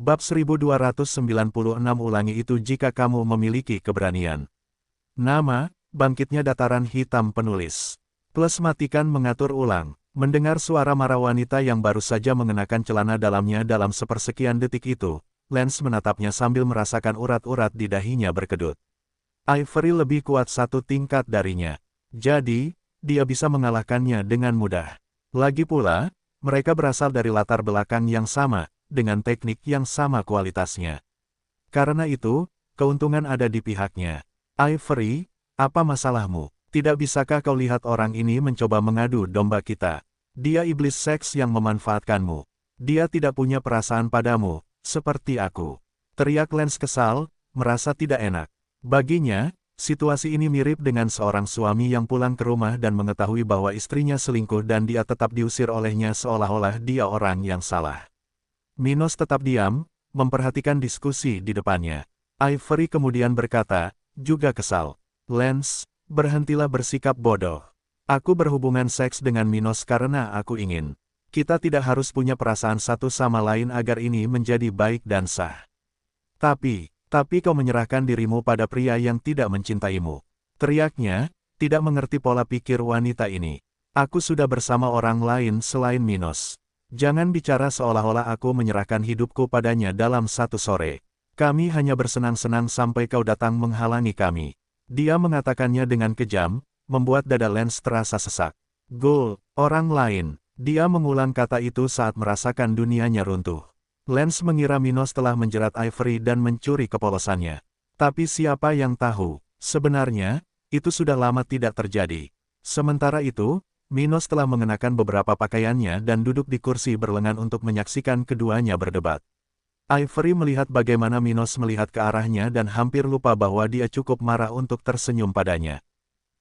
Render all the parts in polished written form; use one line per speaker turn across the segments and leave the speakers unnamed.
Bab 1296 ulangi itu jika kamu memiliki keberanian. Nama, Bangkitnya Dataran Hitam penulis. Plus matikan mengatur ulang. Mendengar suara marah wanita yang baru saja mengenakan celana dalamnya dalam sepersekian detik itu, Lance menatapnya sambil merasakan urat-urat di dahinya berkedut. Ivory lebih kuat satu tingkat darinya. Jadi, dia bisa mengalahkannya dengan mudah. Lagi pula, mereka berasal dari latar belakang yang sama, dengan teknik yang sama kualitasnya. Karena itu, keuntungan ada di pihaknya. Ivory, apa masalahmu? Tidak bisakah kau lihat orang ini mencoba mengadu domba kita? Dia iblis seks yang memanfaatkanmu. Dia tidak punya perasaan padamu, seperti aku. Teriak Lance kesal, merasa tidak enak. Baginya, situasi ini mirip dengan seorang suami yang pulang ke rumah dan mengetahui bahwa istrinya selingkuh dan dia tetap diusir olehnya seolah-olah dia orang yang salah. Minos tetap diam, memperhatikan diskusi di depannya. Ivory kemudian berkata, juga kesal. Lance, berhentilah bersikap bodoh. Aku berhubungan seks dengan Minos karena aku ingin. Kita tidak harus punya perasaan satu sama lain agar ini menjadi baik dan sah. Tapi kau menyerahkan dirimu pada pria yang tidak mencintaimu. Teriaknya, tidak mengerti pola pikir wanita ini. Aku sudah bersama orang lain selain Minos. Jangan bicara seolah-olah aku menyerahkan hidupku padanya dalam satu sore. Kami hanya bersenang-senang sampai kau datang menghalangi kami. Dia mengatakannya dengan kejam, membuat dada Lance terasa sesak. Goal, orang lain. Dia mengulang kata itu saat merasakan dunianya runtuh. Lance mengira Minos telah menjerat Ivory dan mencuri kepolosannya. Tapi siapa yang tahu, sebenarnya, itu sudah lama tidak terjadi. Sementara itu, Minos telah mengenakan beberapa pakaiannya dan duduk di kursi berlengan untuk menyaksikan keduanya berdebat. Ivory melihat bagaimana Minos melihat ke arahnya dan hampir lupa bahwa dia cukup marah untuk tersenyum padanya.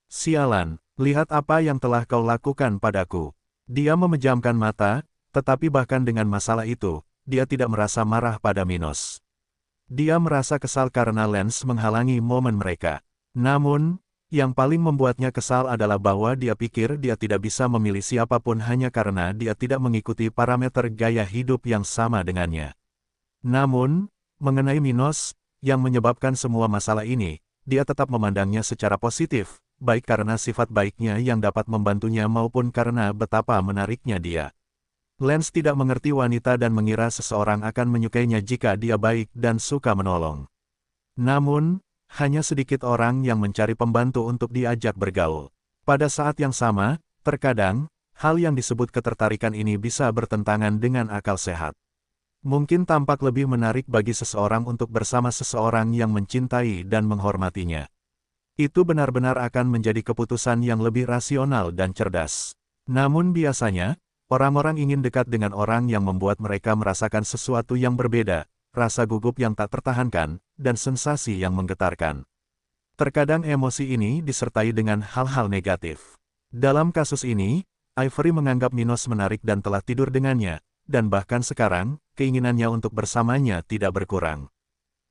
Sialan, lihat apa yang telah kau lakukan padaku. Dia memejamkan mata, tetapi bahkan dengan masalah itu, dia tidak merasa marah pada Minos. Dia merasa kesal karena Lance menghalangi momen mereka. Namun, yang paling membuatnya kesal adalah bahwa dia pikir dia tidak bisa memilih siapapun hanya karena dia tidak mengikuti parameter gaya hidup yang sama dengannya. Namun, mengenai Minos, yang menyebabkan semua masalah ini, dia tetap memandangnya secara positif, baik karena sifat baiknya yang dapat membantunya maupun karena betapa menariknya dia. Lance tidak mengerti wanita dan mengira seseorang akan menyukainya jika dia baik dan suka menolong. Namun, hanya sedikit orang yang mencari pembantu untuk diajak bergaul. Pada saat yang sama, terkadang, hal yang disebut ketertarikan ini bisa bertentangan dengan akal sehat. Mungkin tampak lebih menarik bagi seseorang untuk bersama seseorang yang mencintai dan menghormatinya. Itu benar-benar akan menjadi keputusan yang lebih rasional dan cerdas. Namun biasanya, orang-orang ingin dekat dengan orang yang membuat mereka merasakan sesuatu yang berbeda, rasa gugup yang tak tertahankan, dan sensasi yang menggetarkan. Terkadang emosi ini disertai dengan hal-hal negatif. Dalam kasus ini, Ivory menganggap Minos menarik dan telah tidur dengannya, dan bahkan sekarang, keinginannya untuk bersamanya tidak berkurang.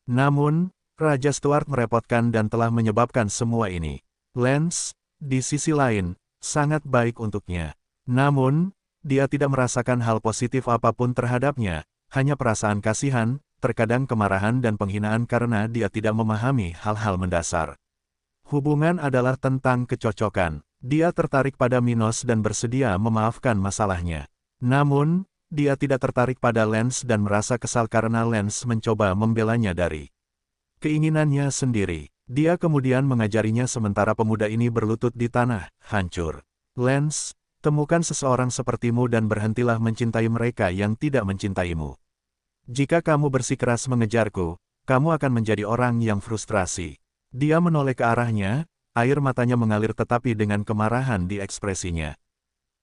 Namun, Raja Stuart merepotkan dan telah menyebabkan semua ini. Lance, di sisi lain, sangat baik untuknya. Namun, dia tidak merasakan hal positif apapun terhadapnya, hanya perasaan kasihan, terkadang kemarahan dan penghinaan karena dia tidak memahami hal-hal mendasar. Hubungan adalah tentang kecocokan. Dia tertarik pada Minos dan bersedia memaafkan masalahnya. Namun, dia tidak tertarik pada Lance dan merasa kesal karena Lance mencoba membelanya dari keinginannya sendiri. Dia kemudian mengajarinya sementara pemuda ini berlutut di tanah, hancur. Lance, temukan seseorang sepertimu dan berhentilah mencintai mereka yang tidak mencintaimu. Jika kamu bersikeras mengejarku, kamu akan menjadi orang yang frustrasi. Dia menoleh ke arahnya, air matanya mengalir tetapi dengan kemarahan di ekspresinya.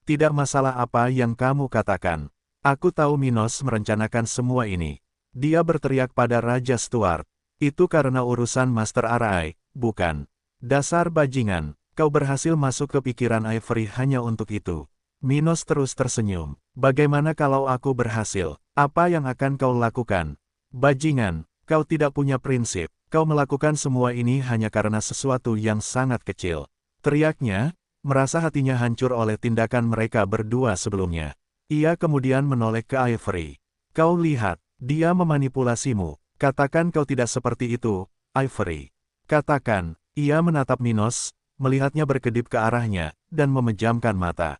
Tidak masalah apa yang kamu katakan. Aku tahu Minos merencanakan semua ini. Dia berteriak pada Raja Stuart. Itu karena urusan Master Arai, bukan? Dasar bajingan, kau berhasil masuk ke pikiran Ivory hanya untuk itu. Minos terus tersenyum. Bagaimana kalau aku berhasil? Apa yang akan kau lakukan? Bajingan, kau tidak punya prinsip. Kau melakukan semua ini hanya karena sesuatu yang sangat kecil. Teriaknya, merasa hatinya hancur oleh tindakan mereka berdua sebelumnya. Ia kemudian menoleh ke Ivory. Kau lihat, Dia memanipulasimu. Katakan kau tidak seperti itu, Ivory. Katakan. Ia menatap Minos, melihatnya berkedip ke arahnya, dan memejamkan mata.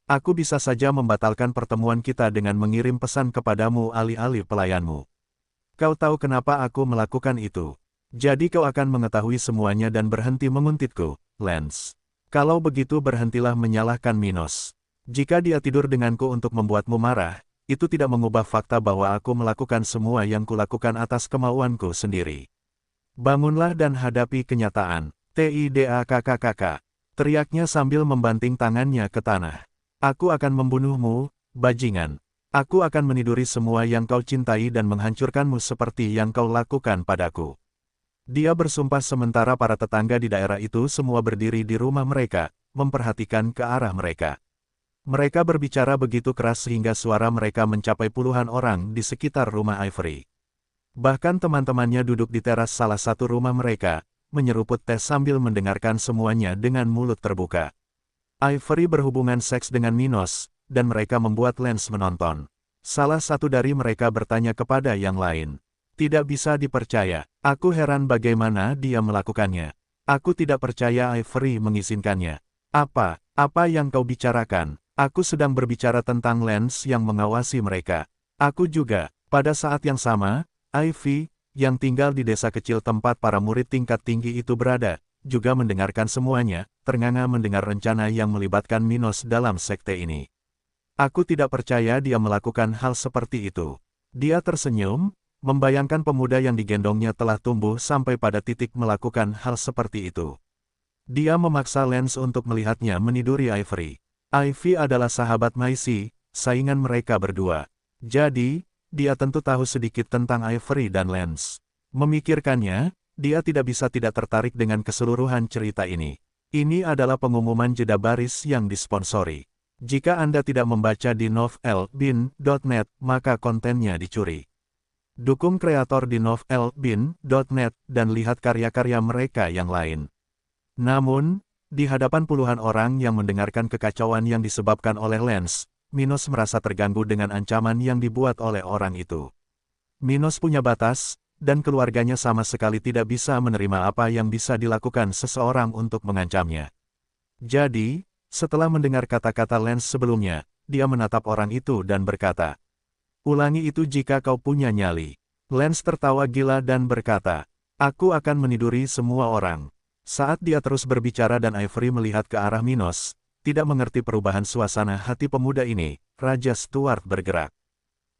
Aku bisa saja membatalkan pertemuan kita dengan mengirim pesan kepadamu alih-alih pelayanmu. Kau tahu kenapa aku melakukan itu. Jadi kau akan mengetahui semuanya dan berhenti menguntitku, Lance. Kalau begitu berhentilah menyalahkan Minos. Jika dia tidur denganku untuk membuatmu marah, itu tidak mengubah fakta bahwa aku melakukan semua yang kulakukan atas kemauanku sendiri. Bangunlah dan hadapi kenyataan. TIDAKKK. Teriaknya sambil membanting tangannya ke tanah. Aku akan membunuhmu, bajingan. Aku akan meniduri semua yang kau cintai dan menghancurkanmu seperti yang kau lakukan padaku. Dia bersumpah sementara para tetangga di daerah itu semua berdiri di rumah mereka, memperhatikan ke arah mereka. Mereka berbicara begitu keras sehingga suara mereka mencapai puluhan orang di sekitar rumah Ivory. Bahkan teman-temannya duduk di teras salah satu rumah mereka, menyeruput teh sambil mendengarkan semuanya dengan mulut terbuka. Ivory berhubungan seks dengan Minos, dan mereka membuat Lance menonton. Salah satu dari mereka bertanya kepada yang lain. Tidak bisa dipercaya, aku heran bagaimana dia melakukannya. Aku tidak percaya Ivory mengizinkannya. Apa yang kau bicarakan? Aku sedang berbicara tentang Lance yang mengawasi mereka. Aku juga, pada saat yang sama, Ivy, yang tinggal di desa kecil tempat para murid tingkat tinggi itu berada, juga mendengarkan semuanya, ternganga mendengar rencana yang melibatkan Minos dalam sekte ini. Aku tidak percaya dia melakukan hal seperti itu. Dia tersenyum, membayangkan pemuda yang digendongnya telah tumbuh sampai pada titik melakukan hal seperti itu. Dia memaksa Lance untuk melihatnya meniduri Ivory. Ivy adalah sahabat Maisie, saingan mereka berdua. Jadi, dia tentu tahu sedikit tentang Ivory dan Lance. Memikirkannya, dia tidak bisa tidak tertarik dengan keseluruhan cerita ini. Ini adalah pengumuman jeda baris yang disponsori. Jika Anda tidak membaca di novelbin.net, maka kontennya dicuri. Dukung kreator di novelbin.net dan lihat karya-karya mereka yang lain. Namun, di hadapan puluhan orang yang mendengarkan kekacauan yang disebabkan oleh Lance, Minos merasa terganggu dengan ancaman yang dibuat oleh orang itu. Minos punya batas, dan keluarganya sama sekali tidak bisa menerima apa yang bisa dilakukan seseorang untuk mengancamnya. Jadi, setelah mendengar kata-kata Lance sebelumnya, dia menatap orang itu dan berkata, "Ulangi itu jika kau punya nyali." Lance tertawa gila dan berkata, "Aku akan meniduri semua orang." Saat dia terus berbicara dan Ivory melihat ke arah Minos, tidak mengerti perubahan suasana hati pemuda ini, Raja Stuart bergerak.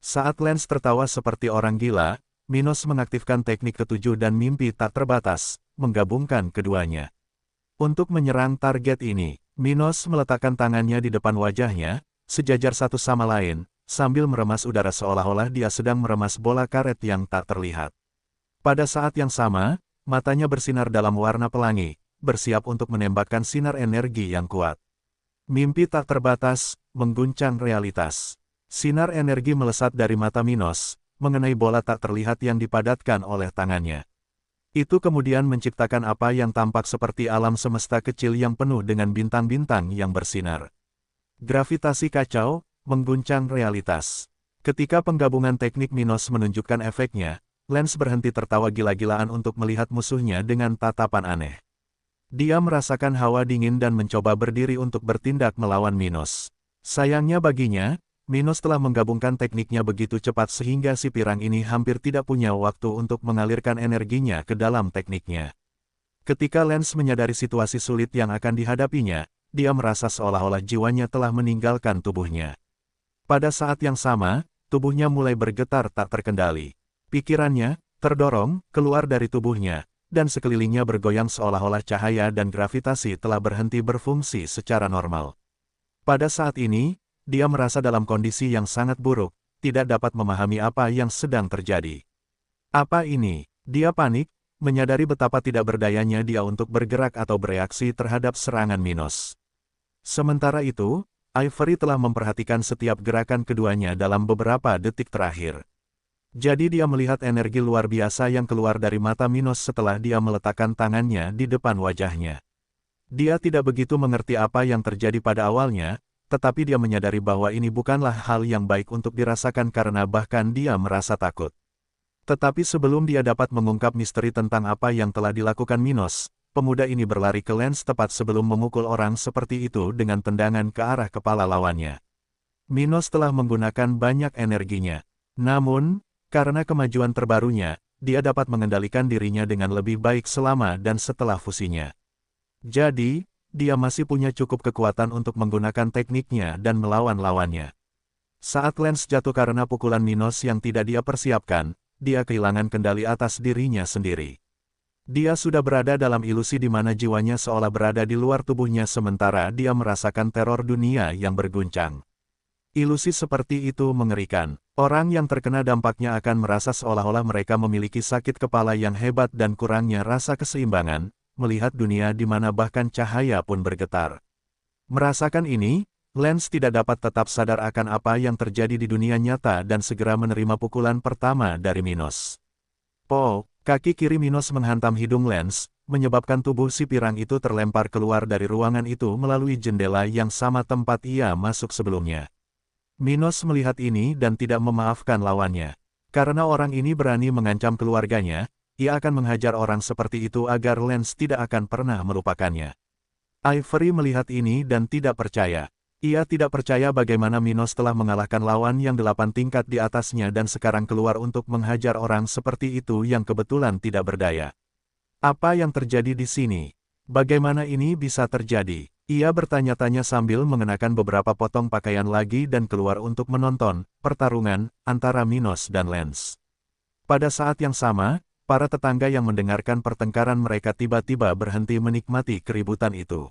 Saat Lance tertawa seperti orang gila, Minos mengaktifkan teknik ketujuh dan mimpi tak terbatas, menggabungkan keduanya. Untuk menyerang target ini, Minos meletakkan tangannya di depan wajahnya, sejajar satu sama lain, sambil meremas udara seolah-olah dia sedang meremas bola karet yang tak terlihat. Pada saat yang sama, matanya bersinar dalam warna pelangi, bersiap untuk menembakkan sinar energi yang kuat. Mimpi tak terbatas, mengguncang realitas. Sinar energi melesat dari mata Minos, mengenai bola tak terlihat yang dipadatkan oleh tangannya. Itu kemudian menciptakan apa yang tampak seperti alam semesta kecil yang penuh dengan bintang-bintang yang bersinar. Gravitasi kacau, mengguncang realitas. Ketika penggabungan teknik Minos menunjukkan efeknya, Lance berhenti tertawa gila-gilaan untuk melihat musuhnya dengan tatapan aneh. Dia merasakan hawa dingin dan mencoba berdiri untuk bertindak melawan Minos. Sayangnya baginya, Minos telah menggabungkan tekniknya begitu cepat sehingga si pirang ini hampir tidak punya waktu untuk mengalirkan energinya ke dalam tekniknya. Ketika Lance menyadari situasi sulit yang akan dihadapinya, dia merasa seolah-olah jiwanya telah meninggalkan tubuhnya. Pada saat yang sama, tubuhnya mulai bergetar tak terkendali. Pikirannya terdorong keluar dari tubuhnya, dan sekelilingnya bergoyang seolah-olah cahaya dan gravitasi telah berhenti berfungsi secara normal. Pada saat ini, dia merasa dalam kondisi yang sangat buruk, tidak dapat memahami apa yang sedang terjadi. Apa ini? Dia panik, menyadari betapa tidak berdayanya dia untuk bergerak atau bereaksi terhadap serangan Minos. Sementara itu, Ivory telah memperhatikan setiap gerakan keduanya dalam beberapa detik terakhir. Jadi dia melihat energi luar biasa yang keluar dari mata Minos setelah dia meletakkan tangannya di depan wajahnya. Dia tidak begitu mengerti apa yang terjadi pada awalnya, tetapi dia menyadari bahwa ini bukanlah hal yang baik untuk dirasakan karena bahkan dia merasa takut. Tetapi sebelum dia dapat mengungkap misteri tentang apa yang telah dilakukan Minos, pemuda ini berlari ke Lance tepat sebelum memukul orang seperti itu dengan tendangan ke arah kepala lawannya. Minos telah menggunakan banyak energinya. Namun, karena kemajuan terbarunya, dia dapat mengendalikan dirinya dengan lebih baik selama dan setelah fusinya. Jadi, dia masih punya cukup kekuatan untuk menggunakan tekniknya dan melawan lawannya. Saat Lance jatuh karena pukulan Minos yang tidak dia persiapkan, dia kehilangan kendali atas dirinya sendiri. Dia sudah berada dalam ilusi di mana jiwanya seolah berada di luar tubuhnya sementara dia merasakan teror dunia yang berguncang. Ilusi seperti itu mengerikan. Orang yang terkena dampaknya akan merasa seolah-olah mereka memiliki sakit kepala yang hebat dan kurangnya rasa keseimbangan, melihat dunia di mana bahkan cahaya pun bergetar. Merasakan ini, Lance tidak dapat tetap sadar akan apa yang terjadi di dunia nyata dan segera menerima pukulan pertama dari Minos. Kaki kiri Minos menghantam hidung Lance, menyebabkan tubuh si pirang itu terlempar keluar dari ruangan itu melalui jendela yang sama tempat ia masuk sebelumnya. Minos melihat ini dan tidak memaafkan lawannya. Karena orang ini berani mengancam keluarganya, ia akan menghajar orang seperti itu agar Lance tidak akan pernah melupakannya. Ivory melihat ini dan tidak percaya. Ia tidak percaya bagaimana Minos telah mengalahkan lawan yang 8 tingkat di atasnya dan sekarang keluar untuk menghajar orang seperti itu yang kebetulan tidak berdaya. Apa yang terjadi di sini? Bagaimana ini bisa terjadi? Ia bertanya-tanya sambil mengenakan beberapa potong pakaian lagi dan keluar untuk menonton pertarungan antara Minos dan Lance. Pada saat yang sama, para tetangga yang mendengarkan pertengkaran mereka tiba-tiba berhenti menikmati keributan itu.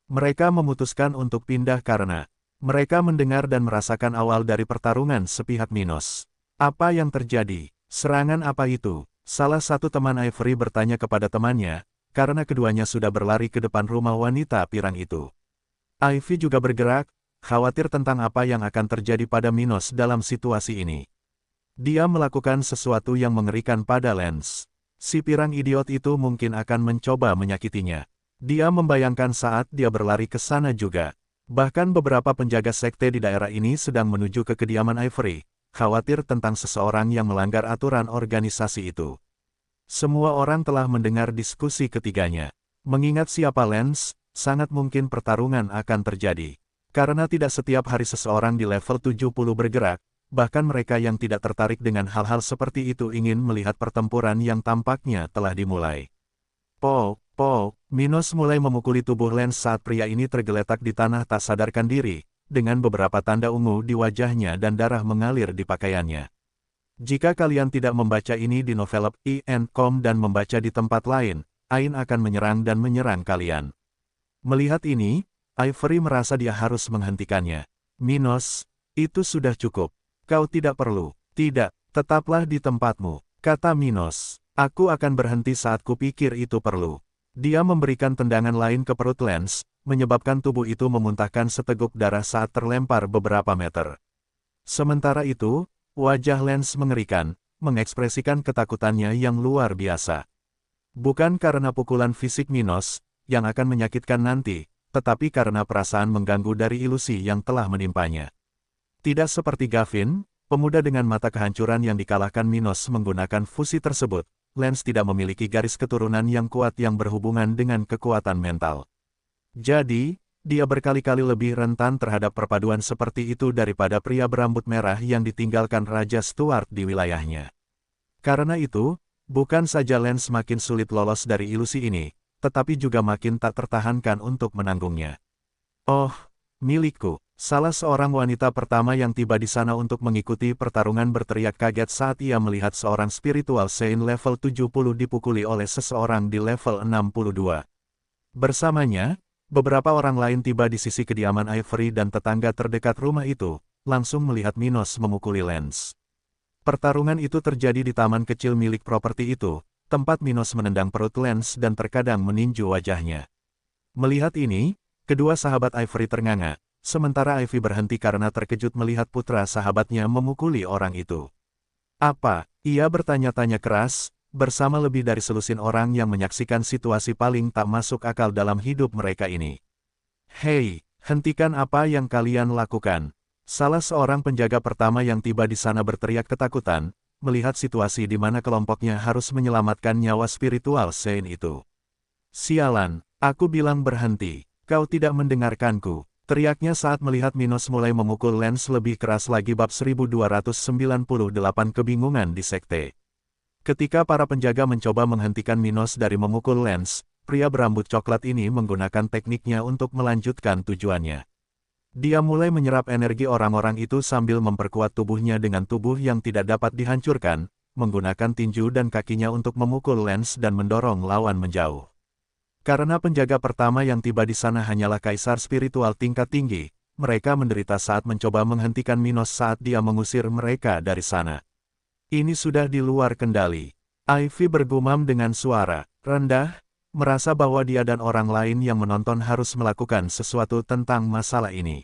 Mereka memutuskan untuk pindah karena mereka mendengar dan merasakan awal dari pertarungan sepihak Minos. Apa yang terjadi? Serangan apa itu? Salah satu teman Ivory bertanya kepada temannya, karena keduanya sudah berlari ke depan rumah wanita pirang itu. Ivy juga bergerak, khawatir tentang apa yang akan terjadi pada Minos dalam situasi ini. Dia melakukan sesuatu yang mengerikan pada Lance. Si pirang idiot itu mungkin akan mencoba menyakitinya. Dia membayangkan saat dia berlari ke sana juga. Bahkan beberapa penjaga sekte di daerah ini sedang menuju ke kediaman Ivory, khawatir tentang seseorang yang melanggar aturan organisasi itu. Semua orang telah mendengar diskusi ketiganya. Mengingat siapa Lance, sangat mungkin pertarungan akan terjadi. Karena tidak setiap hari seseorang di level 70 bergerak, bahkan mereka yang tidak tertarik dengan hal-hal seperti itu ingin melihat pertempuran yang tampaknya telah dimulai. Minos mulai memukuli tubuh Lance saat pria ini tergeletak di tanah tak sadarkan diri, dengan beberapa tanda ungu di wajahnya dan darah mengalir di pakaiannya. Jika kalian tidak membaca ini di novel IN.com dan membaca di tempat lain, Ain akan menyerang dan menyerang kalian. Melihat ini, Ivory merasa dia harus menghentikannya. Minos, itu sudah cukup. Kau tidak perlu. Tidak, tetaplah di tempatmu, kata Minos. Aku akan berhenti saat kupikir itu perlu. Dia memberikan tendangan lain ke perut Lance, menyebabkan tubuh itu memuntahkan seteguk darah saat terlempar beberapa meter. Sementara itu, wajah Lance mengerikan, mengekspresikan ketakutannya yang luar biasa. Bukan karena pukulan fisik Minos, yang akan menyakitkan nanti, tetapi karena perasaan mengganggu dari ilusi yang telah menimpanya. Tidak seperti Gavin, pemuda dengan mata kehancuran yang dikalahkan Minos menggunakan fusi tersebut, Lance tidak memiliki garis keturunan yang kuat yang berhubungan dengan kekuatan mental. Jadi, dia berkali-kali lebih rentan terhadap perpaduan seperti itu daripada pria berambut merah yang ditinggalkan Raja Stuart di wilayahnya. Karena itu, bukan saja Lance makin sulit lolos dari ilusi ini, tetapi juga makin tak tertahankan untuk menanggungnya. Oh, milikku, salah seorang wanita pertama yang tiba di sana untuk mengikuti pertarungan berteriak kaget saat ia melihat seorang spiritual saint level 70 dipukuli oleh seseorang di level 62. Bersamanya, beberapa orang lain tiba di sisi kediaman Ivory dan tetangga terdekat rumah itu, langsung melihat Minos memukuli Lance. Pertarungan itu terjadi di taman kecil milik properti itu, tempat Minos menendang perut Lance dan terkadang meninju wajahnya. Melihat ini, kedua sahabat Ivory ternganga, sementara Ivy berhenti karena terkejut melihat putra sahabatnya memukuli orang itu. Apa? Ia bertanya-tanya keras, bersama lebih dari selusin orang yang menyaksikan situasi paling tak masuk akal dalam hidup mereka ini. Hei, Hentikan apa yang kalian lakukan. Salah seorang penjaga pertama yang tiba di sana berteriak ketakutan, melihat situasi di mana kelompoknya harus menyelamatkan nyawa spiritual Sein itu. Sialan, aku bilang berhenti, kau tidak mendengarkanku. Teriaknya saat melihat Minos mulai memukul Lance lebih keras lagi. Bab 1298 Kebingungan di Sekte. Ketika para penjaga mencoba menghentikan Minos dari memukul Lance, pria berambut coklat ini menggunakan tekniknya untuk melanjutkan tujuannya. Dia mulai menyerap energi orang-orang itu sambil memperkuat tubuhnya dengan tubuh yang tidak dapat dihancurkan, menggunakan tinju dan kakinya untuk memukul Lance dan mendorong lawan menjauh. Karena penjaga pertama yang tiba di sana hanyalah kaisar spiritual tingkat tinggi, mereka menderita saat mencoba menghentikan Minos saat dia mengusir mereka dari sana. Ini sudah di luar kendali. Ivy bergumam dengan suara rendah, merasa bahwa dia dan orang lain yang menonton harus melakukan sesuatu tentang masalah ini.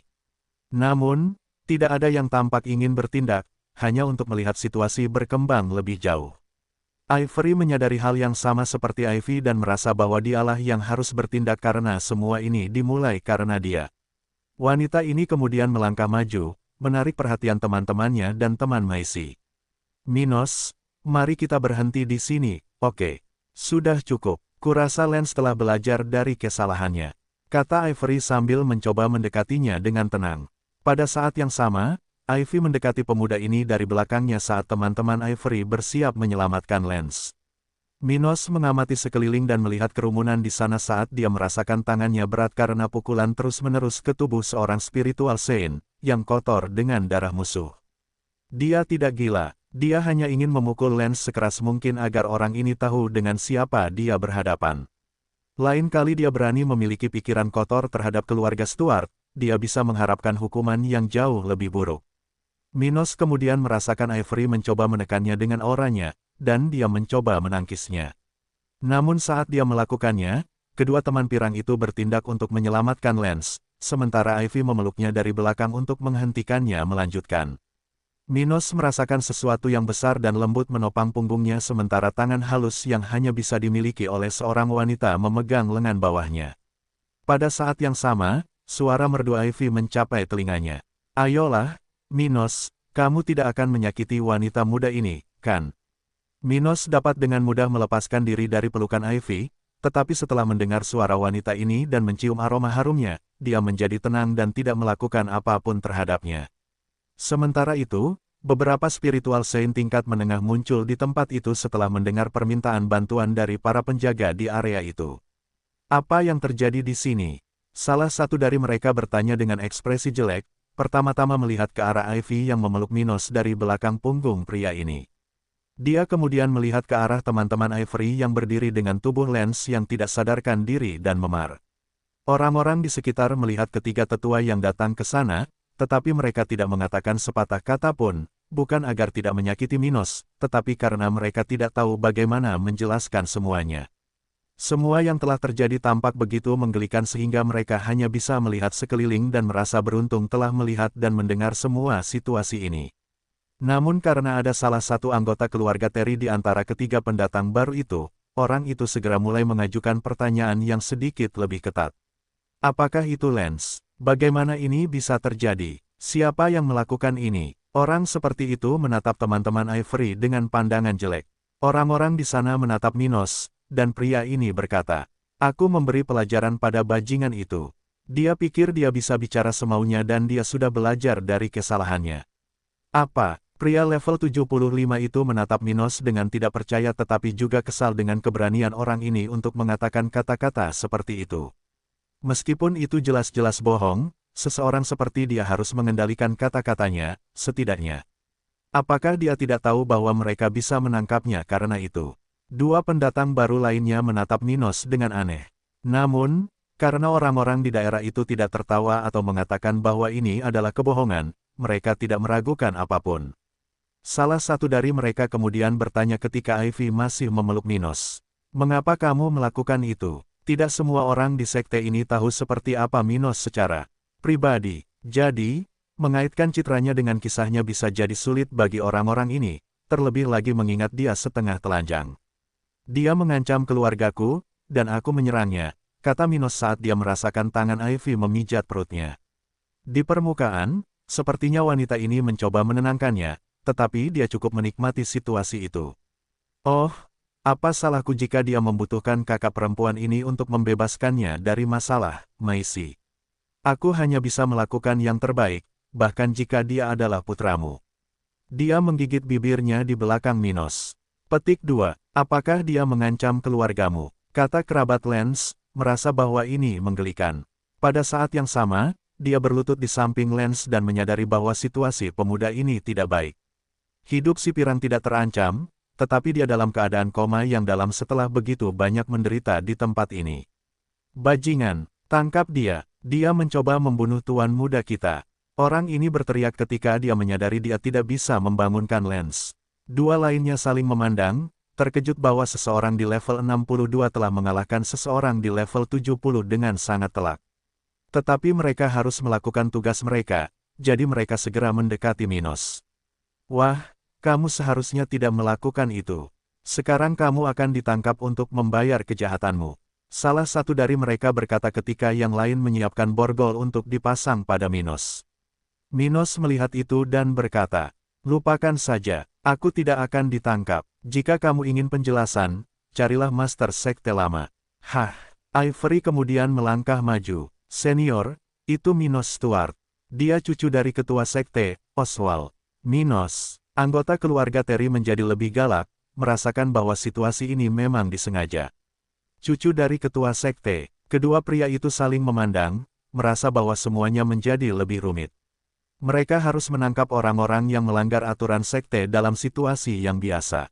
Namun, tidak ada yang tampak ingin bertindak, hanya untuk melihat situasi berkembang lebih jauh. Ivory menyadari hal yang sama seperti Ivy dan merasa bahwa dialah yang harus bertindak karena semua ini dimulai karena dia. Wanita ini kemudian melangkah maju, menarik perhatian teman-temannya dan teman Maisy. Minos, mari kita berhenti di sini, oke. Sudah cukup, kurasa Lance telah belajar dari kesalahannya, kata Ivory sambil mencoba mendekatinya dengan tenang. Pada saat yang sama, Ivy mendekati pemuda ini dari belakangnya saat teman-teman Ivory bersiap menyelamatkan Lance. Minos mengamati sekeliling dan melihat kerumunan di sana saat dia merasakan tangannya berat karena pukulan terus-menerus ke tubuh seorang spiritual Sein, yang kotor dengan darah musuh. Dia tidak gila, dia hanya ingin memukul Lance sekeras mungkin agar orang ini tahu dengan siapa dia berhadapan. Lain kali dia berani memiliki pikiran kotor terhadap keluarga Stuart, dia bisa mengharapkan hukuman yang jauh lebih buruk. Minos kemudian merasakan Ivory mencoba menekannya dengan auranya, dan dia mencoba menangkisnya. Namun saat dia melakukannya, kedua teman pirang itu bertindak untuk menyelamatkan Lance, sementara Ivy memeluknya dari belakang untuk menghentikannya melanjutkan. Minos merasakan sesuatu yang besar dan lembut menopang punggungnya sementara tangan halus yang hanya bisa dimiliki oleh seorang wanita memegang lengan bawahnya. Pada saat yang sama, suara merdu Ivy mencapai telinganya. Ayolah, Minos, kamu tidak akan menyakiti wanita muda ini, kan? Minos dapat dengan mudah melepaskan diri dari pelukan Ivy, tetapi setelah mendengar suara wanita ini dan mencium aroma harumnya, dia menjadi tenang dan tidak melakukan apapun terhadapnya. Sementara itu, beberapa spiritual Sein tingkat menengah muncul di tempat itu setelah mendengar permintaan bantuan dari para penjaga di area itu. Apa yang terjadi di sini? Salah satu dari mereka bertanya dengan ekspresi jelek, pertama-tama melihat ke arah Ivy yang memeluk Minos dari belakang punggung pria ini. Dia kemudian melihat ke arah teman-teman Ivory yang berdiri dengan tubuh Lance yang tidak sadarkan diri dan memar. Orang-orang di sekitar melihat ketiga tetua yang datang ke sana, tetapi mereka tidak mengatakan sepatah kata pun, bukan agar tidak menyakiti Minos, tetapi karena mereka tidak tahu bagaimana menjelaskan semuanya. Semua yang telah terjadi tampak begitu menggelikan sehingga mereka hanya bisa melihat sekeliling dan merasa beruntung telah melihat dan mendengar semua situasi ini. Namun karena ada salah satu anggota keluarga Terry di antara ketiga pendatang baru itu, orang itu segera mulai mengajukan pertanyaan yang sedikit lebih ketat. Apakah itu Lance? Bagaimana ini bisa terjadi? Siapa yang melakukan ini? Orang seperti itu menatap teman-teman Ivory dengan pandangan jelek. Orang-orang di sana menatap Minos, dan pria ini berkata, "Aku memberi pelajaran pada bajingan itu. Dia pikir dia bisa bicara semaunya dan dia sudah belajar dari kesalahannya." Apa? Pria level 75 itu menatap Minos dengan tidak percaya tetapi juga kesal dengan keberanian orang ini untuk mengatakan kata-kata seperti itu. Meskipun itu jelas-jelas bohong, seseorang seperti dia harus mengendalikan kata-katanya, setidaknya. Apakah dia tidak tahu bahwa mereka bisa menangkapnya karena itu? Dua pendatang baru lainnya menatap Minos dengan aneh. Namun, karena orang-orang di daerah itu tidak tertawa atau mengatakan bahwa ini adalah kebohongan, mereka tidak meragukan apapun. Salah satu dari mereka kemudian bertanya ketika Ivy masih memeluk Minos. "Mengapa kamu melakukan itu?" Tidak semua orang di sekte ini tahu seperti apa Minos secara pribadi. Jadi, mengaitkan citranya dengan kisahnya bisa jadi sulit bagi orang-orang ini, terlebih lagi mengingat dia setengah telanjang. "Dia mengancam keluargaku, dan aku menyerangnya," kata Minos saat dia merasakan tangan Ivy memijat perutnya. Di permukaan, sepertinya wanita ini mencoba menenangkannya, tetapi dia cukup menikmati situasi itu. Oh, apa salahku jika dia membutuhkan kakak perempuan ini untuk membebaskannya dari masalah, Maisi? Aku hanya bisa melakukan yang terbaik, bahkan jika dia adalah putramu. Dia menggigit bibirnya di belakang Minos. Petik 2. Apakah dia mengancam keluargamu? Kata kerabat Lance, merasa bahwa ini menggelikan. Pada saat yang sama, dia berlutut di samping Lance dan menyadari bahwa situasi pemuda ini tidak baik. Hidup si pirang tidak terancam, tetapi dia dalam keadaan koma yang dalam setelah begitu banyak menderita di tempat ini. Bajingan, tangkap dia. Dia mencoba membunuh tuan muda kita. Orang ini berteriak ketika dia menyadari dia tidak bisa membangunkan Lance. Dua lainnya saling memandang, terkejut bahwa seseorang di level 62 telah mengalahkan seseorang di level 70 dengan sangat telak. Tetapi mereka harus melakukan tugas mereka, jadi mereka segera mendekati Minos. Wah, kamu seharusnya tidak melakukan itu. Sekarang kamu akan ditangkap untuk membayar kejahatanmu. Salah satu dari mereka berkata ketika yang lain menyiapkan borgol untuk dipasang pada Minos. Minos melihat itu dan berkata, lupakan saja, aku tidak akan ditangkap. Jika kamu ingin penjelasan, carilah Master Sekte lama. Hah, Ivory kemudian melangkah maju. Senior, itu Minos Stuart. Dia cucu dari ketua sekte, Oswald. Minos, anggota keluarga Terry menjadi lebih galak, merasakan bahwa situasi ini memang disengaja. Cucu dari ketua sekte, kedua pria itu saling memandang, merasa bahwa semuanya menjadi lebih rumit. Mereka harus menangkap orang-orang yang melanggar aturan sekte dalam situasi yang biasa.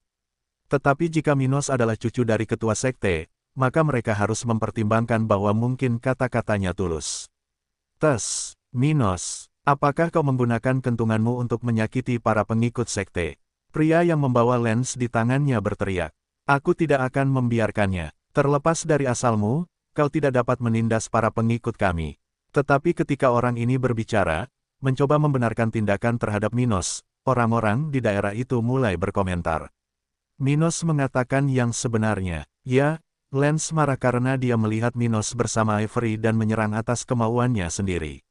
Tetapi jika Minos adalah cucu dari ketua sekte, maka mereka harus mempertimbangkan bahwa mungkin kata-katanya tulus. Tes, Minos, apakah kau menggunakan kentunganmu untuk menyakiti para pengikut sekte? Pria yang membawa lens di tangannya berteriak. Aku tidak akan membiarkannya. Terlepas dari asalmu, kau tidak dapat menindas para pengikut kami. Tetapi ketika orang ini berbicara, mencoba membenarkan tindakan terhadap Minos, orang-orang di daerah itu mulai berkomentar. Minos mengatakan yang sebenarnya. Ya, Lance marah karena dia melihat Minos bersama Ivory dan menyerang atas kemauannya sendiri.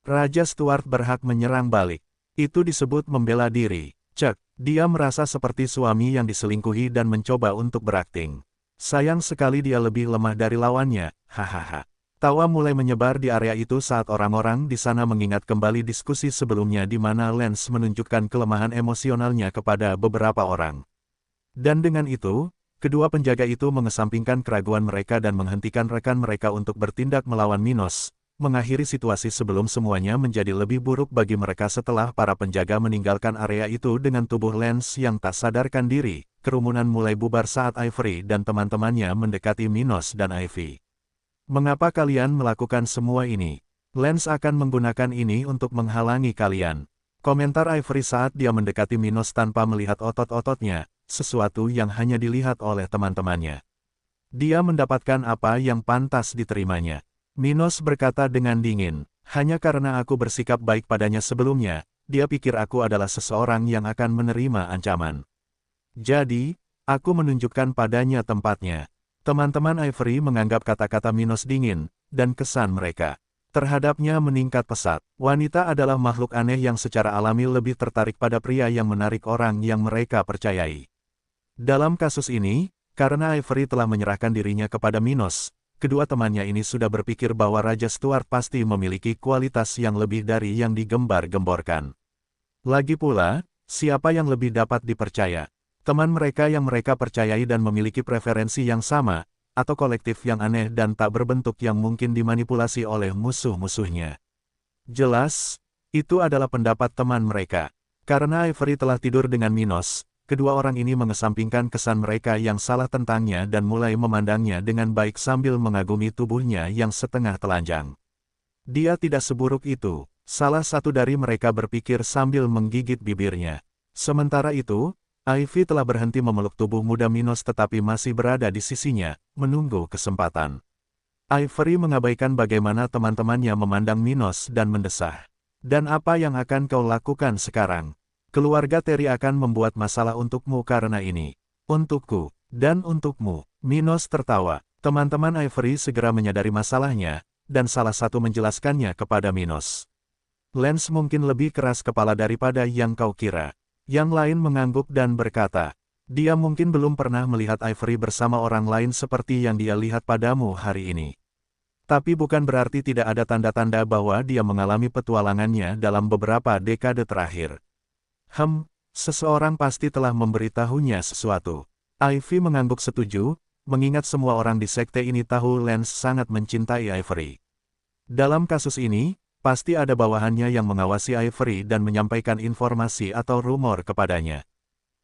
Raja Stuart berhak menyerang balik. Itu disebut membela diri. Cek, dia merasa seperti suami yang diselingkuhi dan mencoba untuk berakting. Sayang sekali dia lebih lemah dari lawannya, hahaha. Tawa mulai menyebar di area itu saat orang-orang di sana mengingat kembali diskusi sebelumnya di mana Lance menunjukkan kelemahan emosionalnya kepada beberapa orang. Dan dengan itu, kedua penjaga itu mengesampingkan keraguan mereka dan menghentikan rekan mereka untuk bertindak melawan Minos, mengakhiri situasi sebelum semuanya menjadi lebih buruk bagi mereka setelah para penjaga meninggalkan area itu dengan tubuh Lance yang tak sadarkan diri. Kerumunan mulai bubar saat Ivory dan teman-temannya mendekati Minos dan Ivy. Mengapa kalian melakukan semua ini? Lance akan menggunakan ini untuk menghalangi kalian. Komentar Ivory saat dia mendekati Minos tanpa melihat otot-ototnya, sesuatu yang hanya dilihat oleh teman-temannya. Dia mendapatkan apa yang pantas diterimanya. Minos berkata dengan dingin, hanya karena aku bersikap baik padanya sebelumnya, dia pikir aku adalah seseorang yang akan menerima ancaman. Jadi, aku menunjukkan padanya tempatnya. Teman-teman Ivory menganggap kata-kata Minos dingin, dan kesan mereka terhadapnya meningkat pesat. Wanita adalah makhluk aneh yang secara alami lebih tertarik pada pria yang menarik orang yang mereka percayai. Dalam kasus ini, karena Ivory telah menyerahkan dirinya kepada Minos, kedua temannya ini sudah berpikir bahwa Raja Stuart pasti memiliki kualitas yang lebih dari yang digembar-gemborkan. Lagi pula, siapa yang lebih dapat dipercaya? Teman mereka yang mereka percayai dan memiliki preferensi yang sama, atau kolektif yang aneh dan tak berbentuk yang mungkin dimanipulasi oleh musuh-musuhnya. Jelas, itu adalah pendapat teman mereka. Karena Ivory telah tidur dengan Minos, kedua orang ini mengesampingkan kesan mereka yang salah tentangnya dan mulai memandangnya dengan baik sambil mengagumi tubuhnya yang setengah telanjang. Dia tidak seburuk itu, salah satu dari mereka berpikir sambil menggigit bibirnya. Sementara itu, Ivy telah berhenti memeluk tubuh muda Minos tetapi masih berada di sisinya, menunggu kesempatan. Ivory mengabaikan bagaimana teman-temannya memandang Minos dan mendesah. Dan apa yang akan kau lakukan sekarang? Keluarga Terry akan membuat masalah untukmu karena ini. Untukku, dan untukmu. Minos tertawa. Teman-teman Ivory segera menyadari masalahnya, dan salah satu menjelaskannya kepada Minos. Lance mungkin lebih keras kepala daripada yang kau kira. Yang lain mengangguk dan berkata, dia mungkin belum pernah melihat Ivory bersama orang lain seperti yang dia lihat padamu hari ini. Tapi bukan berarti tidak ada tanda-tanda bahwa dia mengalami petualangannya dalam beberapa dekade terakhir. Seseorang pasti telah memberitahunya sesuatu. Ivy mengangguk setuju, mengingat semua orang di sekte ini tahu Lance sangat mencintai Ivory. Dalam kasus ini, pasti ada bawahannya yang mengawasi Ivory dan menyampaikan informasi atau rumor kepadanya.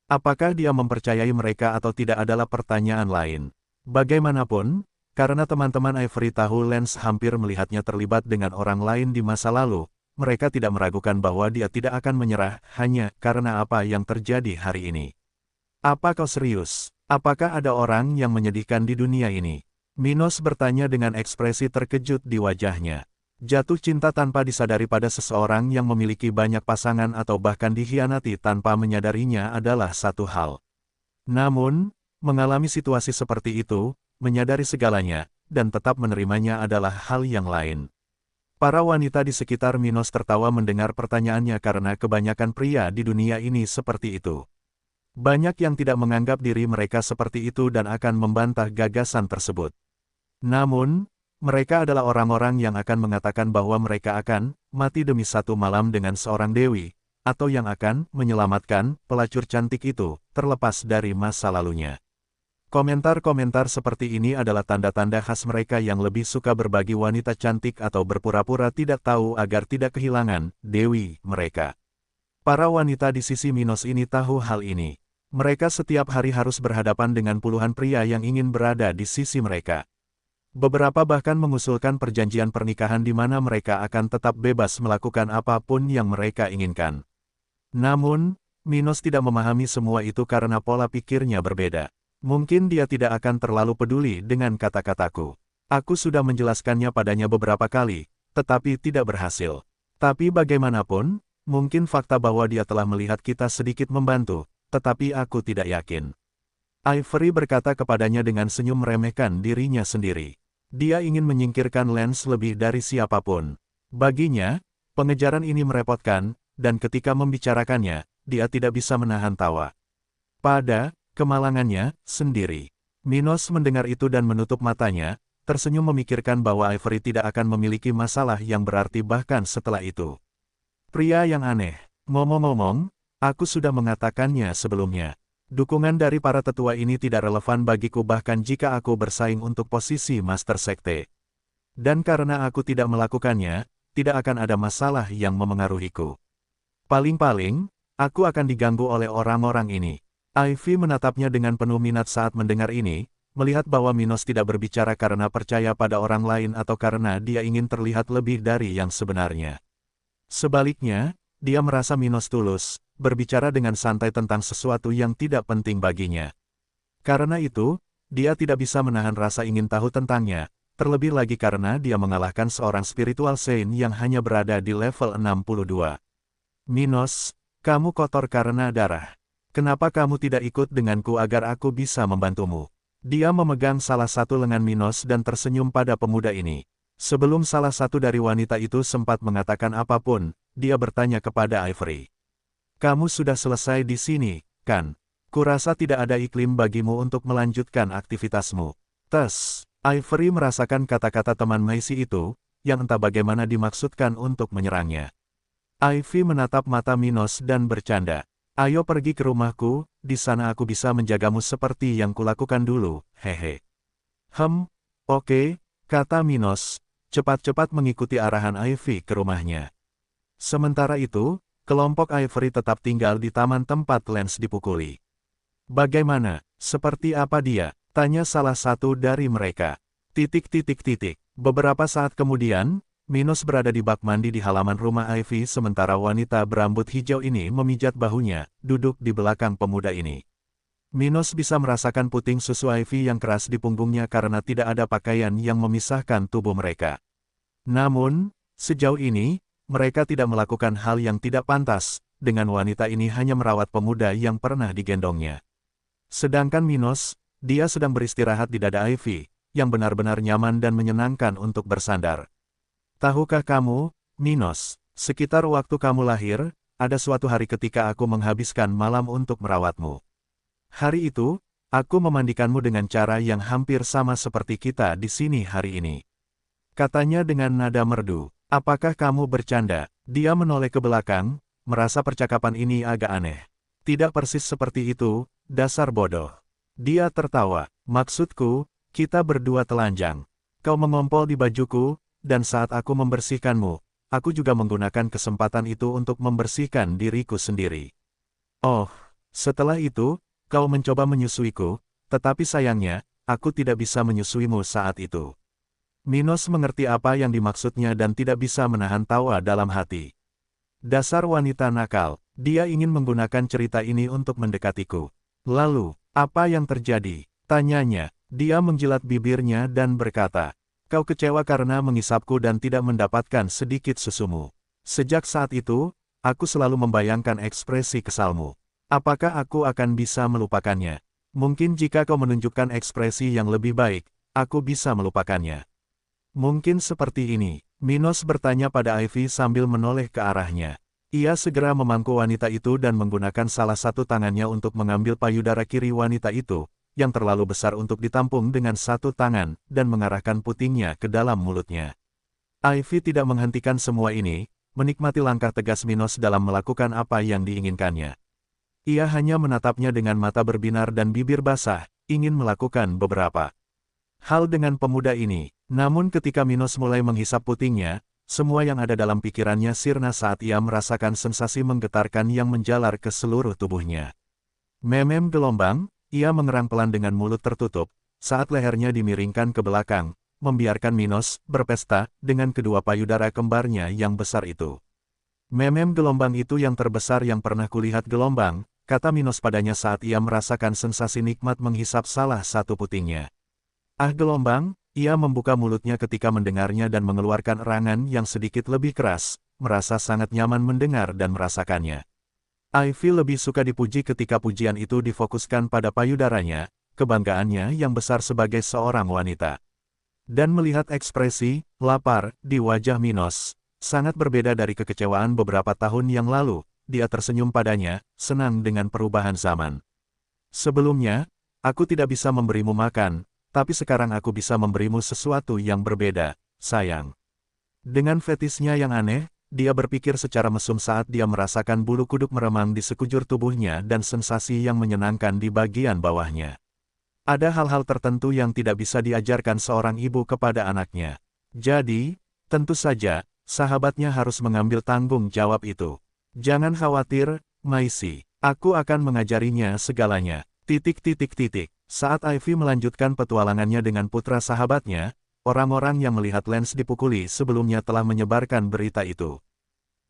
Apakah dia mempercayai mereka atau tidak adalah pertanyaan lain. Bagaimanapun, karena teman-teman Ivory tahu Lance hampir melihatnya terlibat dengan orang lain di masa lalu, mereka tidak meragukan bahwa dia tidak akan menyerah hanya karena apa yang terjadi hari ini. Apa kau serius? Apakah ada orang yang menyedihkan di dunia ini? Minos bertanya dengan ekspresi terkejut di wajahnya. Jatuh cinta tanpa disadari pada seseorang yang memiliki banyak pasangan atau bahkan dikhianati tanpa menyadarinya adalah satu hal. Namun, mengalami situasi seperti itu, menyadari segalanya, dan tetap menerimanya adalah hal yang lain. Para wanita di sekitar Minos tertawa mendengar pertanyaannya karena kebanyakan pria di dunia ini seperti itu. Banyak yang tidak menganggap diri mereka seperti itu dan akan membantah gagasan tersebut. Namun, mereka adalah orang-orang yang akan mengatakan bahwa mereka akan mati demi satu malam dengan seorang dewi, atau yang akan menyelamatkan pelacur cantik itu, terlepas dari masa lalunya. Komentar-komentar seperti ini adalah tanda-tanda khas mereka yang lebih suka berbagi wanita cantik atau berpura-pura tidak tahu agar tidak kehilangan dewi mereka. Para wanita di sisi Minos ini tahu hal ini. Mereka setiap hari harus berhadapan dengan puluhan pria yang ingin berada di sisi mereka. Beberapa bahkan mengusulkan perjanjian pernikahan di mana mereka akan tetap bebas melakukan apapun yang mereka inginkan. Namun, Minos tidak memahami semua itu karena pola pikirnya berbeda. Mungkin dia tidak akan terlalu peduli dengan kata-kataku. Aku sudah menjelaskannya padanya beberapa kali, tetapi tidak berhasil. Tapi bagaimanapun, mungkin fakta bahwa dia telah melihat kita sedikit membantu, tetapi aku tidak yakin. Ivory berkata kepadanya dengan senyum meremehkan dirinya sendiri. Dia ingin menyingkirkan Lance lebih dari siapapun. Baginya, pengejaran ini merepotkan, dan ketika membicarakannya, dia tidak bisa menahan tawa. Pada kemalangannya sendiri, Minos mendengar itu dan menutup matanya, tersenyum memikirkan bahwa Ivory tidak akan memiliki masalah yang berarti bahkan setelah itu. Pria yang aneh. Ngomong-ngomong, aku sudah mengatakannya sebelumnya. Dukungan dari para tetua ini tidak relevan bagiku bahkan jika aku bersaing untuk posisi Master Sekte. Dan karena aku tidak melakukannya, tidak akan ada masalah yang memengaruhiku. Paling-paling, aku akan diganggu oleh orang-orang ini. Ivy menatapnya dengan penuh minat saat mendengar ini, melihat bahwa Minos tidak berbicara karena percaya pada orang lain atau karena dia ingin terlihat lebih dari yang sebenarnya. Sebaliknya, dia merasa Minos tulus, berbicara dengan santai tentang sesuatu yang tidak penting baginya. Karena itu, dia tidak bisa menahan rasa ingin tahu tentangnya, terlebih lagi karena dia mengalahkan seorang spiritual saint yang hanya berada di level 62. Minos, kamu kotor karena darah. Kenapa kamu tidak ikut denganku agar aku bisa membantumu? Dia memegang salah satu lengan Minos dan tersenyum pada pemuda ini. Sebelum salah satu dari wanita itu sempat mengatakan apapun, dia bertanya kepada Ivory. Kamu sudah selesai di sini, kan? Kurasa tidak ada iklim bagimu untuk melanjutkan aktivitasmu. Ivory merasakan kata-kata teman Maisy itu, yang entah bagaimana dimaksudkan untuk menyerangnya. Ivy menatap mata Minos dan bercanda. Ayo pergi ke rumahku, di sana aku bisa menjagamu seperti yang kulakukan dulu, hehe. Oke, kata Minos, cepat-cepat mengikuti arahan Ivy ke rumahnya. Sementara itu, kelompok Ivory tetap tinggal di taman tempat Lance dipukuli. Bagaimana, seperti apa dia? Tanya salah satu dari mereka. Beberapa saat kemudian, Minos berada di bak mandi di halaman rumah Ivy sementara wanita berambut hijau ini memijat bahunya, duduk di belakang pemuda ini. Minos bisa merasakan puting susu Ivy yang keras di punggungnya karena tidak ada pakaian yang memisahkan tubuh mereka. Namun, sejauh ini, mereka tidak melakukan hal yang tidak pantas, dengan wanita ini hanya merawat pemuda yang pernah digendongnya. Sedangkan Minos, dia sedang beristirahat di dada Ivy, yang benar-benar nyaman dan menyenangkan untuk bersandar. Tahukah kamu, Minos, sekitar waktu kamu lahir, ada suatu hari ketika aku menghabiskan malam untuk merawatmu. Hari itu, aku memandikanmu dengan cara yang hampir sama seperti kita di sini hari ini. Katanya dengan nada merdu, apakah kamu bercanda? Dia menoleh ke belakang, merasa percakapan ini agak aneh. Tidak persis seperti itu, dasar bodoh. Dia tertawa, maksudku, kita berdua telanjang. Kau mengompol di bajuku, dan saat aku membersihkanmu, aku juga menggunakan kesempatan itu untuk membersihkan diriku sendiri. Oh, setelah itu, kau mencoba menyusuiku, tetapi sayangnya, aku tidak bisa menyusuimu saat itu. Minos mengerti apa yang dimaksudnya dan tidak bisa menahan tawa dalam hati. Dasar wanita nakal, dia ingin menggunakan cerita ini untuk mendekatiku. Lalu, apa yang terjadi? Tanyanya. Dia menjilat bibirnya dan berkata, kau kecewa karena mengisapku dan tidak mendapatkan sedikit susumu. Sejak saat itu, aku selalu membayangkan ekspresi kesalmu. Apakah aku akan bisa melupakannya? Mungkin jika kau menunjukkan ekspresi yang lebih baik, aku bisa melupakannya. Mungkin seperti ini, Minos bertanya pada Ivy sambil menoleh ke arahnya. Ia segera memangku wanita itu dan menggunakan salah satu tangannya untuk mengambil payudara kiri wanita itu, yang terlalu besar untuk ditampung dengan satu tangan, dan mengarahkan putingnya ke dalam mulutnya. Ivy tidak menghentikan semua ini, menikmati langkah tegas Minos dalam melakukan apa yang diinginkannya. Ia hanya menatapnya dengan mata berbinar dan bibir basah, ingin melakukan beberapa hal dengan pemuda ini. Namun ketika Minos mulai menghisap putingnya, semua yang ada dalam pikirannya sirna saat ia merasakan sensasi menggetarkan yang menjalar ke seluruh tubuhnya. Memem gelombang, ia mengerang pelan dengan mulut tertutup, saat lehernya dimiringkan ke belakang, membiarkan Minos berpesta dengan kedua payudara kembarnya yang besar itu. Memem gelombang itu yang terbesar yang pernah kulihat gelombang, kata Minos padanya saat ia merasakan sensasi nikmat menghisap salah satu putingnya. Ah gelombang, ia membuka mulutnya ketika mendengarnya dan mengeluarkan erangan yang sedikit lebih keras, merasa sangat nyaman mendengar dan merasakannya. Ivy lebih suka dipuji ketika pujian itu difokuskan pada payudaranya, kebanggaannya yang besar sebagai seorang wanita. Dan melihat ekspresi lapar di wajah Minos, sangat berbeda dari kekecewaan beberapa tahun yang lalu, dia tersenyum padanya, senang dengan perubahan zaman. Sebelumnya, aku tidak bisa memberimu makan, tapi sekarang aku bisa memberimu sesuatu yang berbeda, sayang. Dengan fetisnya yang aneh, dia berpikir secara mesum saat dia merasakan bulu kuduk meremang di sekujur tubuhnya dan sensasi yang menyenangkan di bagian bawahnya. Ada hal-hal tertentu yang tidak bisa diajarkan seorang ibu kepada anaknya. Jadi, tentu saja, sahabatnya harus mengambil tanggung jawab itu. Jangan khawatir, Maisy, aku akan mengajarinya segalanya. Saat Ivy melanjutkan petualangannya dengan putra sahabatnya, orang-orang yang melihat Lance dipukuli sebelumnya telah menyebarkan berita itu.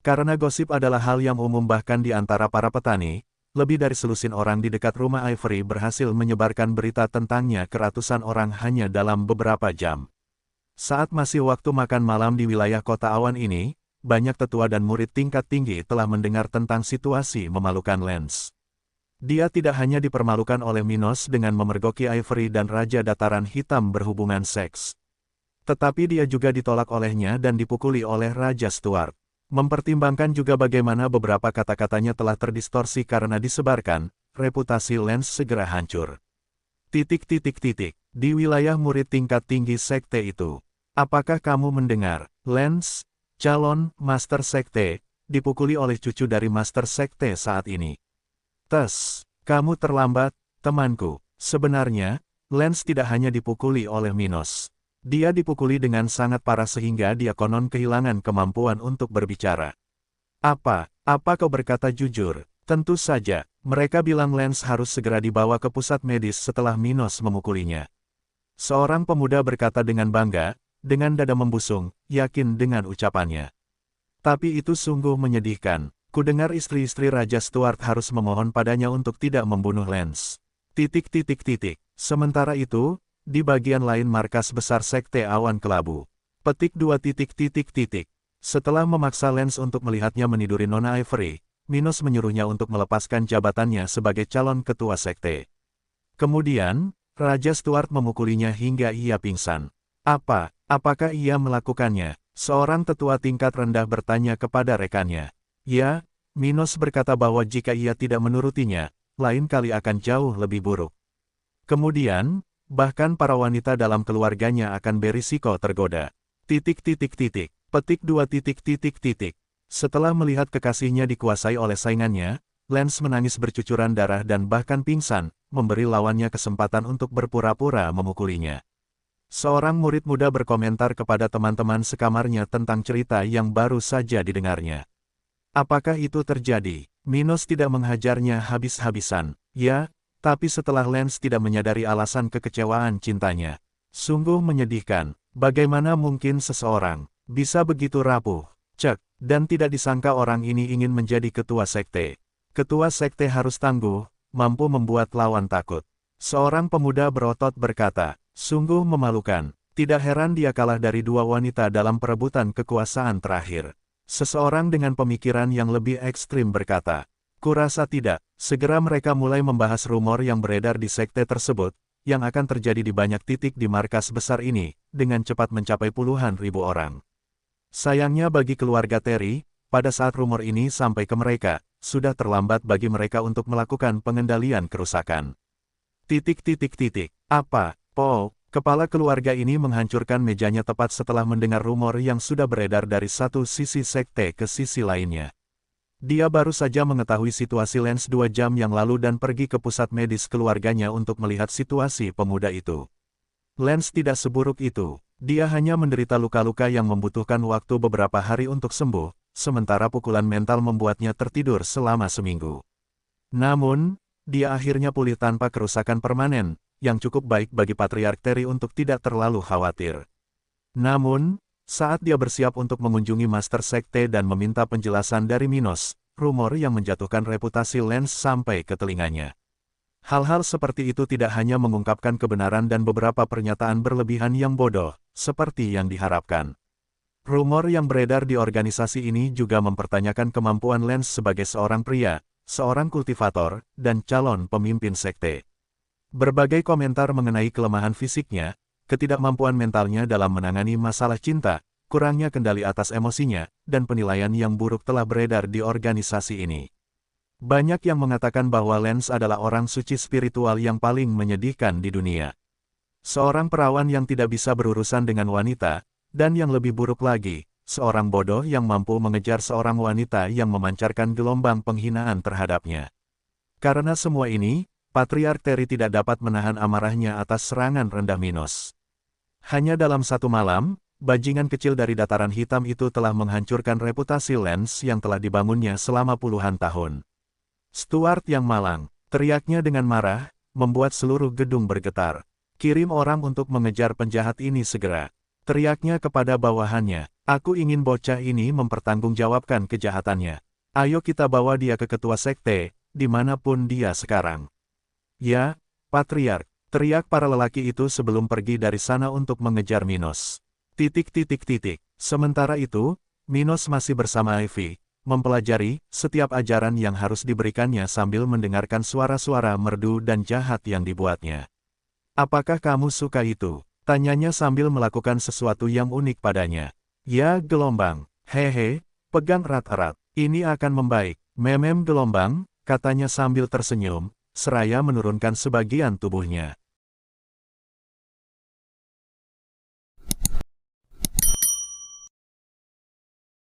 Karena gosip adalah hal yang umum bahkan di antara para petani, lebih dari selusin orang di dekat rumah Ivory berhasil menyebarkan berita tentangnya ke ratusan orang hanya dalam beberapa jam. Saat masih waktu makan malam di wilayah kota awan ini, banyak tetua dan murid tingkat tinggi telah mendengar tentang situasi memalukan Lance. Dia tidak hanya dipermalukan oleh Minos dengan memergoki Ivory dan Raja Dataran Hitam berhubungan seks. Tetapi dia juga ditolak olehnya dan dipukuli oleh Raja Stuart. Mempertimbangkan juga bagaimana beberapa kata-katanya telah terdistorsi karena disebarkan, reputasi Lance segera hancur. Di wilayah murid tingkat tinggi sekte itu. Apakah kamu mendengar, Lance, calon Master Sekte, dipukuli oleh cucu dari Master Sekte saat ini? Kamu terlambat, temanku. Sebenarnya, Lance tidak hanya dipukuli oleh Minos. Dia dipukuli dengan sangat parah sehingga dia konon kehilangan kemampuan untuk berbicara. Apa kau berkata jujur? Tentu saja, mereka bilang Lance harus segera dibawa ke pusat medis setelah Minos memukulinya. Seorang pemuda berkata dengan bangga, dengan dada membusung, yakin dengan ucapannya. Tapi itu sungguh menyedihkan. Kudengar istri-istri Raja Stuart harus memohon padanya untuk tidak membunuh Lance. Sementara itu, di bagian lain markas besar Sekte Awan Kelabu. Petik 2. Setelah memaksa Lance untuk melihatnya meniduri Nona Ivory, Minos menyuruhnya untuk melepaskan jabatannya sebagai calon ketua sekte. Kemudian, Raja Stuart memukulinya hingga ia pingsan. Apakah ia melakukannya? Seorang tetua tingkat rendah bertanya kepada rekannya. Ya, Minos berkata bahwa jika ia tidak menurutinya, lain kali akan jauh lebih buruk. Kemudian, bahkan para wanita dalam keluarganya akan berisiko tergoda. Petik 2. Setelah melihat kekasihnya dikuasai oleh saingannya, Lance menangis bercucuran darah dan bahkan pingsan, memberi lawannya kesempatan untuk berpura-pura memukulinya. Seorang murid muda berkomentar kepada teman-teman sekamarnya tentang cerita yang baru saja didengarnya. Apakah itu terjadi? Minos tidak menghajarnya habis-habisan. Ya, tapi setelah Lance tidak menyadari alasan kekecewaan cintanya. Sungguh menyedihkan. Bagaimana mungkin seseorang bisa begitu rapuh, cek, dan tidak disangka orang ini ingin menjadi ketua sekte. Ketua sekte harus tangguh, mampu membuat lawan takut. Seorang pemuda berotot berkata, sungguh memalukan. Tidak heran dia kalah dari dua wanita dalam perebutan kekuasaan terakhir. Seseorang dengan pemikiran yang lebih ekstrim berkata, kurasa tidak. Segera mereka mulai membahas rumor yang beredar di sekte tersebut, yang akan terjadi di banyak titik di markas besar ini, dengan cepat mencapai puluhan ribu orang. Sayangnya bagi keluarga Terry, pada saat rumor ini sampai ke mereka, sudah terlambat bagi mereka untuk melakukan pengendalian kerusakan. Apa, Paul? Kepala keluarga ini menghancurkan mejanya tepat setelah mendengar rumor yang sudah beredar dari satu sisi sekte ke sisi lainnya. Dia baru saja mengetahui situasi Lance 2 jam yang lalu dan pergi ke pusat medis keluarganya untuk melihat situasi pemuda itu. Lance tidak seburuk itu. Dia hanya menderita luka-luka yang membutuhkan waktu beberapa hari untuk sembuh, sementara pukulan mental membuatnya tertidur selama seminggu. Namun, dia akhirnya pulih tanpa kerusakan permanen, yang cukup baik bagi Patriark Terry untuk tidak terlalu khawatir. Namun, saat dia bersiap untuk mengunjungi Master Sekte dan meminta penjelasan dari Minos, rumor yang menjatuhkan reputasi Lance sampai ke telinganya. Hal-hal seperti itu tidak hanya mengungkapkan kebenaran dan beberapa pernyataan berlebihan yang bodoh, seperti yang diharapkan. Rumor yang beredar di organisasi ini juga mempertanyakan kemampuan Lance sebagai seorang pria, seorang kultivator, dan calon pemimpin sekte. Berbagai komentar mengenai kelemahan fisiknya, ketidakmampuan mentalnya dalam menangani masalah cinta, kurangnya kendali atas emosinya, dan penilaian yang buruk telah beredar di organisasi ini. Banyak yang mengatakan bahwa Lance adalah orang suci spiritual yang paling menyedihkan di dunia. Seorang perawan yang tidak bisa berurusan dengan wanita, dan yang lebih buruk lagi, seorang bodoh yang mampu mengejar seorang wanita yang memancarkan gelombang penghinaan terhadapnya. Karena semua ini, Patriark Terry tidak dapat menahan amarahnya atas serangan rendah Minos. Hanya dalam satu malam, bajingan kecil dari dataran hitam itu telah menghancurkan reputasi Lance yang telah dibangunnya selama puluhan tahun. Stuart yang malang, teriaknya dengan marah, membuat seluruh gedung bergetar. Kirim orang untuk mengejar penjahat ini segera. Teriaknya kepada bawahannya, aku ingin bocah ini mempertanggungjawabkan kejahatannya. Ayo kita bawa dia ke ketua sekte, dimanapun dia sekarang. Ya, Patriark, teriak para lelaki itu sebelum pergi dari sana untuk mengejar Minos. Sementara itu, Minos masih bersama Ivy, mempelajari setiap ajaran yang harus diberikannya sambil mendengarkan suara-suara merdu dan jahat yang dibuatnya. Apakah kamu suka itu? Tanyanya sambil melakukan sesuatu yang unik padanya. Ya, gelombang. Hehe, pegang erat-erat. Ini akan membaik. Memem gelombang, katanya sambil tersenyum, seraya menurunkan sebagian tubuhnya.